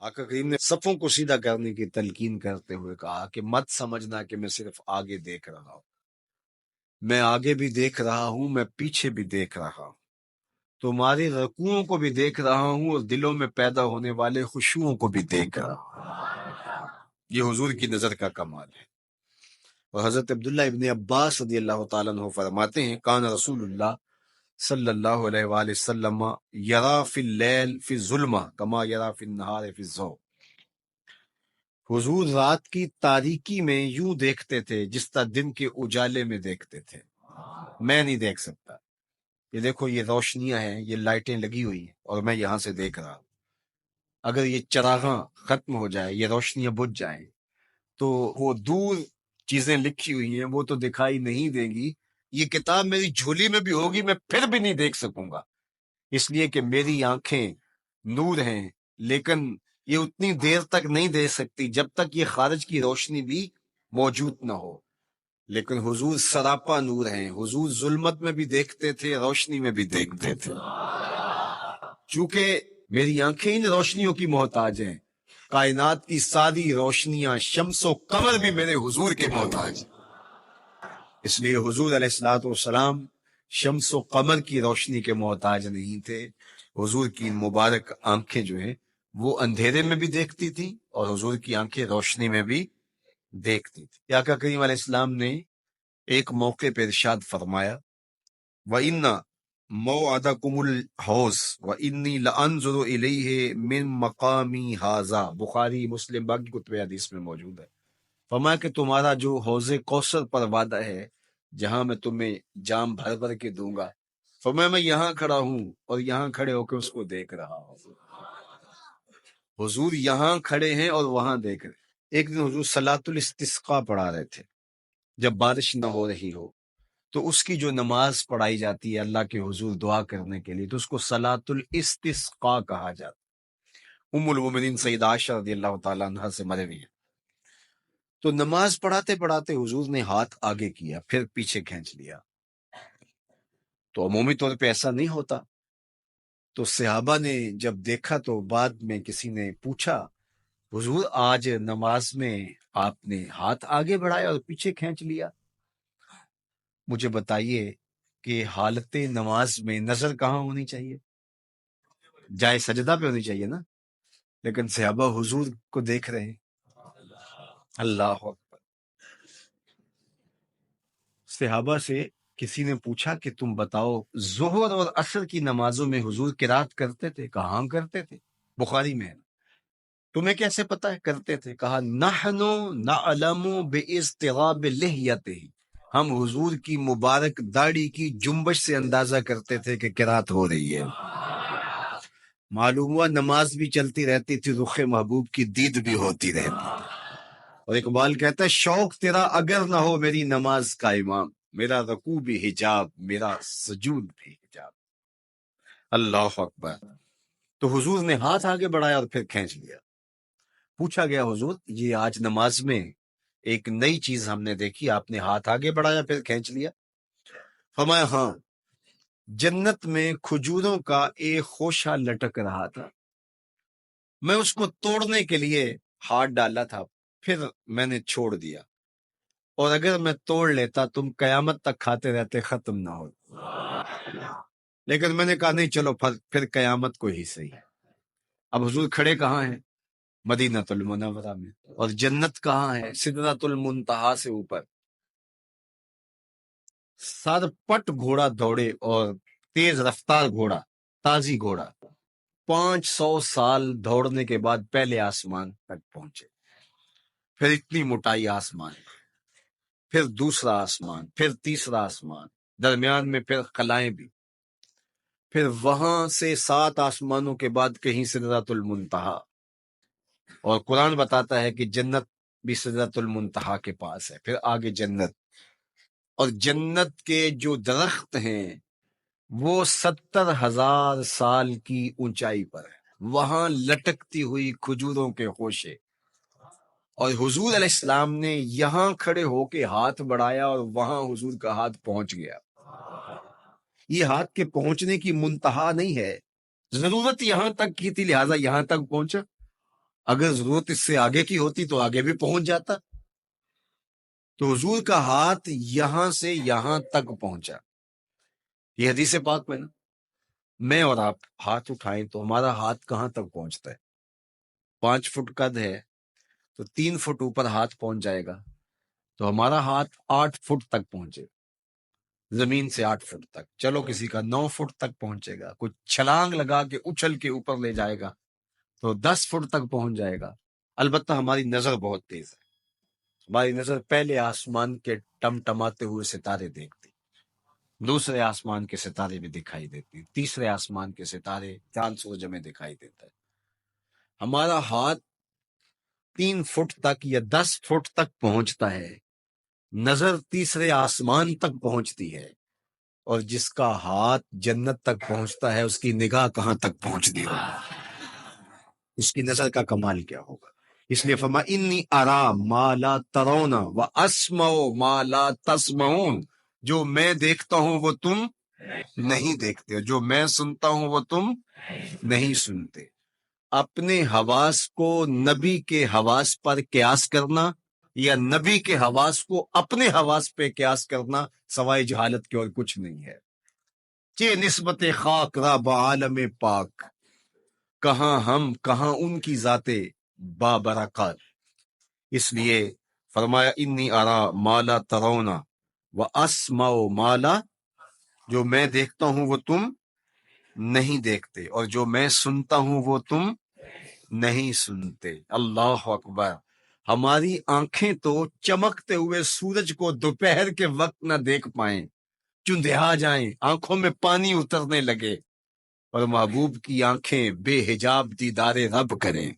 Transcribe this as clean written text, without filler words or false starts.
آقا کریم نے صفوں کو سیدھا کرنے کی تلقین کرتے ہوئے کہا کہ مت سمجھنا کہ میں صرف آگے دیکھ رہا ہوں، میں آگے بھی دیکھ رہا ہوں، میں پیچھے بھی دیکھ رہا ہوں، تمہاری رکوعوں کو بھی دیکھ رہا ہوں اور دلوں میں پیدا ہونے والے خشوعوں کو بھی دیکھ رہا ہوں۔ یہ حضور کی نظر کا کمال ہے۔ اور حضرت عبداللہ ابن عباس رضی اللہ تعالیٰ عنہ فرماتے ہیں کان رسول اللہ صلی اللہ علیہ وآلہ وسلم یرا فی اللیل فی الظلمہ کما یرا فی النہار فی الضوء، حضور رات کی تاریکی میں یوں دیکھتے تھے جس طرح دن کے اجالے میں دیکھتے تھے۔ میں نہیں دیکھ سکتا، یہ دیکھو یہ روشنیاں ہیں، یہ لائٹیں لگی ہوئی ہیں اور میں یہاں سے دیکھ رہا ہوں، اگر یہ چراغاں ختم ہو جائے، یہ روشنیاں بجھ جائیں تو وہ دور چیزیں لکھی ہوئی ہیں وہ تو دکھائی نہیں دیں گی، یہ کتاب میری جھولی میں بھی ہوگی میں پھر بھی نہیں دیکھ سکوں گا، اس لیے کہ میری آنکھیں نور ہیں، لیکن یہ اتنی دیر تک نہیں دیکھ سکتی جب تک یہ خارج کی روشنی بھی موجود نہ ہو۔ لیکن حضور سراپا نور ہیں، حضور ظلمت میں بھی دیکھتے تھے، روشنی میں بھی دیکھتے تھے۔ چونکہ میری آنکھیں ان روشنیوں کی محتاج ہیں، کائنات کی ساری روشنیاں شمس و قمر بھی میرے حضور کے محتاج ہیں، اس لیے حضور علیہ الصلوۃ والسلام شمس و قمر کی روشنی کے محتاج نہیں تھے۔ حضور کی مبارک آنکھیں جو ہیں وہ اندھیرے میں بھی دیکھتی تھی اور حضور کی آنکھیں روشنی میں بھی دیکھتی تھی۔ آقا کریم علیہ السلام نے ایک موقع پہ ارشاد فرمایا وَإِنَّ مَوْعَدَكُمُ الْحَوْض وَإِنِّي لَأَنظُرُ إِلَيْهِ مِن مَقَامِي هَٰذَا، بخاری مسلم باقی کتب حدیث میں موجود ہے۔ فرمایا کہ تمہارا جو حوض کوثر پر وعدہ ہے جہاں میں تمہیں جام بھر بھر کے دوں گا، فرمایا میں یہاں کھڑا ہوں اور یہاں کھڑے ہو کے اس کو دیکھ رہا ہوں۔ حضور یہاں کھڑے ہیں اور وہاں دیکھ رہے ہیں۔ ایک دن حضور صلاۃ الاستسقاء پڑھا رہے تھے، جب بارش نہ ہو رہی ہو تو اس کی جو نماز پڑھائی جاتی ہے اللہ کے حضور دعا کرنے کے لیے تو اس کو صلاۃ الاستسقاء کہا جاتا ہے۔ ام المومنین سیدہ عائشہ رضی اللہ تعالیٰ عنہ سے مروی ہے۔ تو نماز پڑھاتے پڑھاتے حضور نے ہاتھ آگے کیا پھر پیچھے کھینچ لیا، تو عمومی طور پہ ایسا نہیں ہوتا۔ تو صحابہ نے جب دیکھا تو بعد میں کسی نے پوچھا حضور آج نماز میں آپ نے ہاتھ آگے بڑھایا اور پیچھے کھینچ لیا، مجھے بتائیے کہ حالت نماز میں نظر کہاں ہونی چاہیے؟ جائے سجدہ پہ ہونی چاہیے نا، لیکن صحابہ حضور کو دیکھ رہے ہیں۔ اللہ اکبر۔ صحابہ سے کسی نے پوچھا کہ تم بتاؤ ظہر اور عصر کی نمازوں میں حضور قرات کرتے تھے؟ کہاں کرتے تھے، بخاری میں ہے۔ تمہیں کیسے پتا ہے کرتے تھے؟ کہا نحن نعلم باضطراب لحیتہ، ہم حضور کی مبارک داڑھی کی جنبش سے اندازہ کرتے تھے کہ قرات ہو رہی ہے۔ معلوم ہوا نماز بھی چلتی رہتی تھی، رخ محبوب کی دید بھی ہوتی رہتی۔ اور اقبال کہتا ہے شوق تیرا اگر نہ ہو میری نماز کا امام، میرا رکوع بھی حجاب میرا سجود بھی حجاب۔ اللہ اکبر۔ تو حضور نے ہاتھ آگے بڑھایا اور پھر کھینچ لیا۔ پوچھا گیا حضور یہ آج نماز میں ایک نئی چیز ہم نے دیکھی، آپ نے ہاتھ آگے بڑھایا پھر کھینچ لیا؟ فرمایا ہاں، جنت میں کھجوروں کا ایک خوشہ لٹک رہا تھا، میں اس کو توڑنے کے لیے ہاتھ ڈالا تھا، پھر میں نے چھوڑ دیا، اور اگر میں توڑ لیتا تم قیامت تک کھاتے رہتے ختم نہ ہو، لیکن میں نے کہا نہیں چلو پھر قیامت کو ہی صحیح۔ اب حضور کھڑے کہاں ہیں؟ مدینہ المنورہ میں، اور جنت کہاں ہے؟ سدرۃ المنتہا سے اوپر۔ سر پٹ گھوڑا دوڑے اور تیز رفتار گھوڑا، تازی گھوڑا، 500 سال دوڑنے کے بعد پہلے آسمان تک پہنچے، پھر اتنی موٹائی آسمان، پھر دوسرا آسمان، پھر تیسرا آسمان، درمیان میں پھر خلائیں بھی، پھر وہاں سے 7 آسمانوں کے بعد کہیں سدرۃ المنتہا، اور قرآن بتاتا ہے کہ جنت بھی سدرۃ المنتہا کے پاس ہے، پھر آگے جنت، اور جنت کے جو درخت ہیں وہ 70,000 سال کی اونچائی پر ہے، وہاں لٹکتی ہوئی کھجوروں کے خوشے، اور حضور علیہ السلام نے یہاں کھڑے ہو کے ہاتھ بڑھایا اور وہاں حضور کا ہاتھ پہنچ گیا۔ یہ ہاتھ کے پہنچنے کی منتہا نہیں ہے، ضرورت یہاں تک کی تھی لہٰذا یہاں تک پہنچا، اگر ضرورت اس سے آگے کی ہوتی تو آگے بھی پہنچ جاتا. تو حضور کا ہاتھ یہاں سے یہاں تک پہنچا. یہ حدیث پاک میں نا، میں اور آپ ہاتھ اٹھائیں تو ہمارا ہاتھ کہاں تک پہنچتا ہے؟ 5 فٹ قد ہے تو 3 فٹ اوپر ہاتھ پہنچ جائے گا، تو ہمارا ہاتھ 8 فٹ تک پہنچے، زمین سے 8 فٹ تک. چلو کسی کا 9 فٹ تک پہنچے گا، کچھ چھلانگ لگا کے اچھل کے اوپر لے جائے گا تو 10 فٹ تک پہنچ جائے گا. البتہ ہماری نظر بہت تیز ہے. ہماری نظر پہلے آسمان کے ٹمٹماتے ہوئے ستارے دیکھتی، دوسرے آسمان کے ستارے بھی دکھائی دیتی، تیسرے آسمان کے ستارے چاند سورج میں دکھائی دیتا ہے. ہمارا ہاتھ 3 فٹ تک یا 10 فٹ تک پہنچتا ہے، نظر تیسرے آسمان تک پہنچتی ہے، اور جس کا ہاتھ جنت تک پہنچتا ہے اس کی نگاہ کہاں تک پہنچتی ہوگی، اس کی نظر کا کمال کیا ہوگا. اس لیے فرما انی ارا ما لا ترون و اسمع ما لا تسمعون، جو میں دیکھتا ہوں وہ تم نہیں دیکھتے، جو میں سنتا ہوں وہ تم نہیں سنتے. اپنے حواس کو نبی کے حواس پر قیاس کرنا یا نبی کے حواس کو اپنے حواس پہ قیاس کرنا سوائے جہالت کے اور کچھ نہیں ہے. کہ نسبت خاک را بعالم پاک، کہاں ہم کہاں ان کی ذاتیں بابرکات. اس لیے فرمایا انی ارا ما لا ترون و اسمع ما لا، جو میں دیکھتا ہوں وہ تم نہیں دیکھتے، اور جو میں سنتا ہوں وہ تم نہیں سنتے. اللہ اکبر. ہماری آنکھیں تو چمکتے ہوئے سورج کو دوپہر کے وقت نہ دیکھ پائیں، چندھیا جائیں، آنکھوں میں پانی اترنے لگے، اور محبوب کی آنکھیں بے حجاب دیدار رب کریں.